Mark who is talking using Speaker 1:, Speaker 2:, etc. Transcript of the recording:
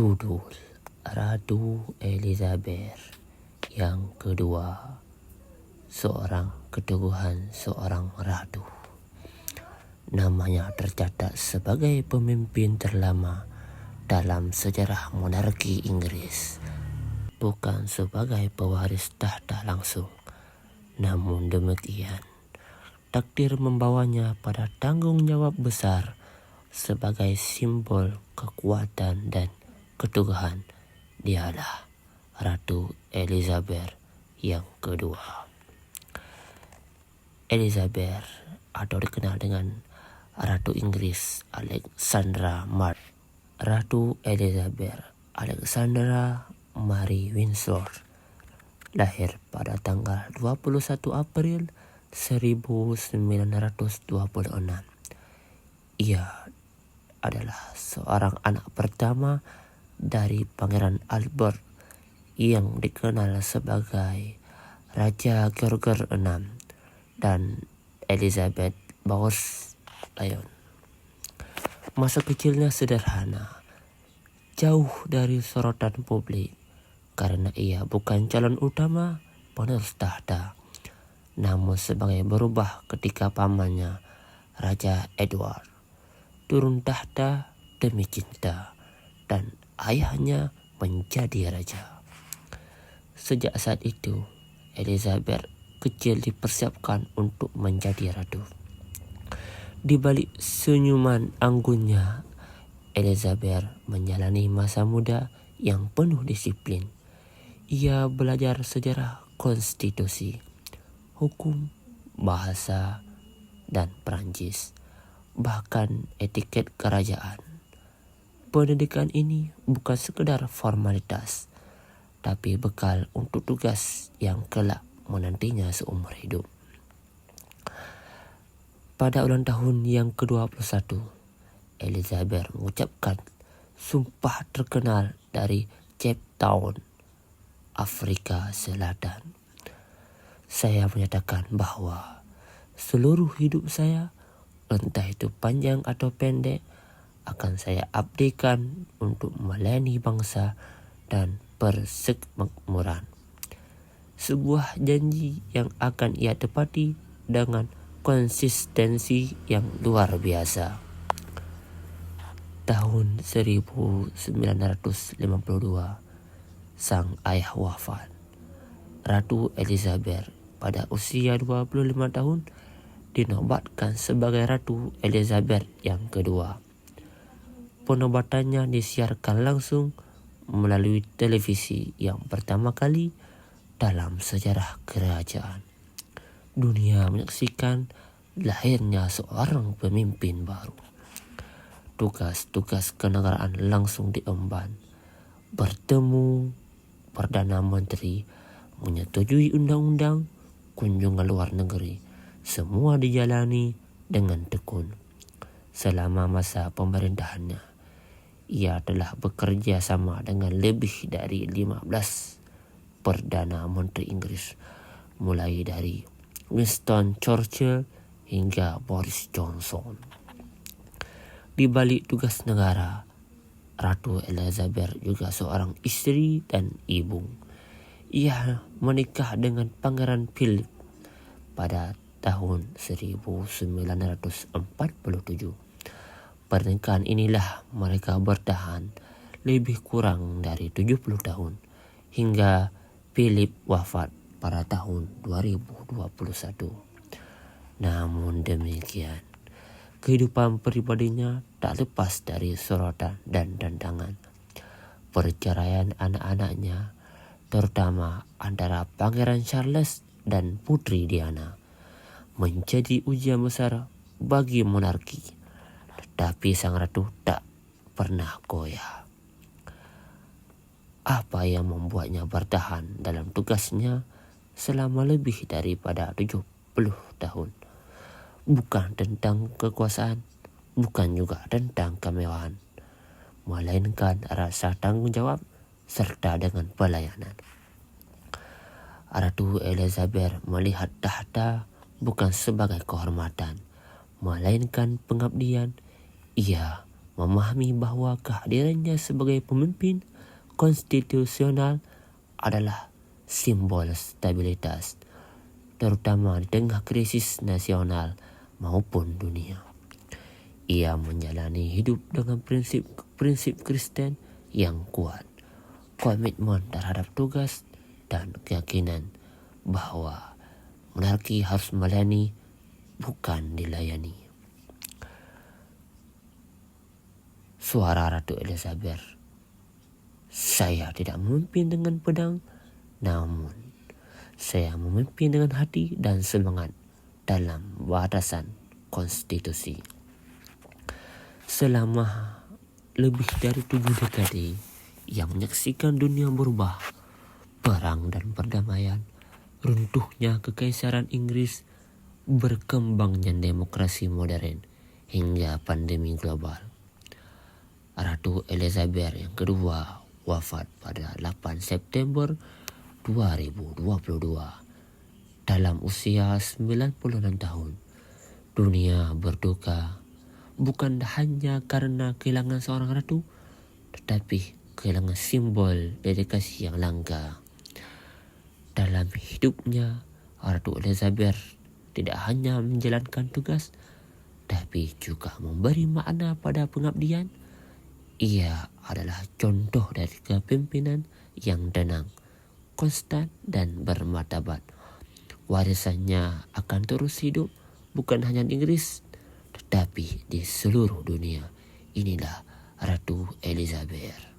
Speaker 1: Judul Ratu Elizabeth yang kedua, seorang keteguhan seorang ratu. Namanya tercatat sebagai pemimpin terlama dalam sejarah monarki Inggris, bukan sebagai pewaris tahta langsung. Namun demikian, takdir membawanya pada tanggung jawab besar sebagai simbol kekuatan dan keteguhan. Dialah Ratu Elizabeth yang kedua. Elizabeth atau dikenal dengan Ratu Inggris Alexandra Mary. Ratu Elizabeth Alexandra Mary Windsor lahir pada tanggal 21 April 1926. Ia adalah seorang anak pertama dari Pangeran Albert yang dikenal sebagai Raja George VI dan Elizabeth Bowes Lyon. Masa kecilnya sederhana, jauh dari sorotan publik karena ia bukan calon utama penerus tahta, namun sebagai berubah ketika pamannya Raja Edward turun tahta demi cinta dan ayahnya menjadi raja. Sejak saat itu, Elizabeth kecil dipersiapkan untuk menjadi ratu. Di balik senyuman anggunnya, Elizabeth menjalani masa muda yang penuh disiplin. Ia belajar sejarah konstitusi, hukum, bahasa, dan Perancis, bahkan etiket kerajaan. Pendidikan ini bukan sekedar formalitas, tapi bekal untuk tugas yang kelak menantinya seumur hidup. Pada ulang tahun yang ke-21, Elizabeth mengucapkan sumpah terkenal dari Cape Town, Afrika Selatan. Saya menyatakan bahwa seluruh hidup saya, entah itu panjang atau pendek, akan saya abdikan untuk melayani bangsa dan persemakmuran. Sebuah janji yang akan ia tepati dengan konsistensi yang luar biasa. Tahun 1952, sang ayah wafat. Ratu Elizabeth pada usia 25 tahun dinobatkan sebagai Ratu Elizabeth yang kedua. Penobatannya disiarkan langsung melalui televisi yang pertama kali dalam sejarah kerajaan. Dunia menyaksikan lahirnya seorang pemimpin baru. Tugas-tugas kenegaraan langsung diemban. Bertemu Perdana Menteri, menyetujui undang-undang, kunjungan luar negeri, semua dijalani dengan tekun. Selama masa pemerintahannya, ia telah bekerja sama dengan lebih dari 15 Perdana Menteri Inggris, mulai dari Winston Churchill hingga Boris Johnson. Di balik tugas negara, Ratu Elizabeth juga seorang istri dan ibu. Ia menikah dengan Pangeran Philip pada tahun 1947. Pernikahan inilah mereka bertahan lebih kurang dari 70 tahun hingga Philip wafat pada tahun 2021. Namun demikian, kehidupan pribadinya tak lepas dari sorotan dan tantangan. Perceraian anak-anaknya, terutama antara Pangeran Charles dan Putri Diana, menjadi ujian besar bagi monarki. Tetapi sang ratu tak pernah goyah. Apa yang membuatnya bertahan dalam tugasnya selama lebih daripada 70 tahun? Bukan tentang kekuasaan, bukan juga tentang kemewahan, melainkan rasa tanggung jawab serta dengan pelayanan. Ratu Elizabeth melihat tahta bukan sebagai kehormatan, melainkan pengabdian. Ia memahami bahwa kehadirannya sebagai pemimpin konstitusional adalah simbol stabilitas, terutama di tengah krisis nasional maupun dunia. Ia menjalani hidup dengan prinsip Kristen yang kuat, komitmen terhadap tugas, dan keyakinan bahwa monarki harus melayani, bukan dilayani. Suara Ratu Elizabeth. Saya tidak memimpin dengan pedang, namun saya memimpin dengan hati dan semangat dalam batasan konstitusi. Selama lebih dari 7 dekade yang menyaksikan dunia berubah, perang dan perdamaian, runtuhnya kekaisaran Inggris, berkembangnya demokrasi modern, hingga pandemi global, Ratu Elizabeth yang kedua wafat pada 8 September 2022 dalam usia 96 tahun. Dunia berduka bukan hanya karena kehilangan seorang ratu, tetapi kehilangan simbol dedikasi yang langka. Dalam hidupnya, Ratu Elizabeth tidak hanya menjalankan tugas, tapi juga memberi makna pada pengabdian. Ia adalah contoh dari kepemimpinan yang tenang, konstan, dan bermartabat. Warisannya akan terus hidup bukan hanya di Inggris, tetapi di seluruh dunia. Inilah Ratu Elizabeth.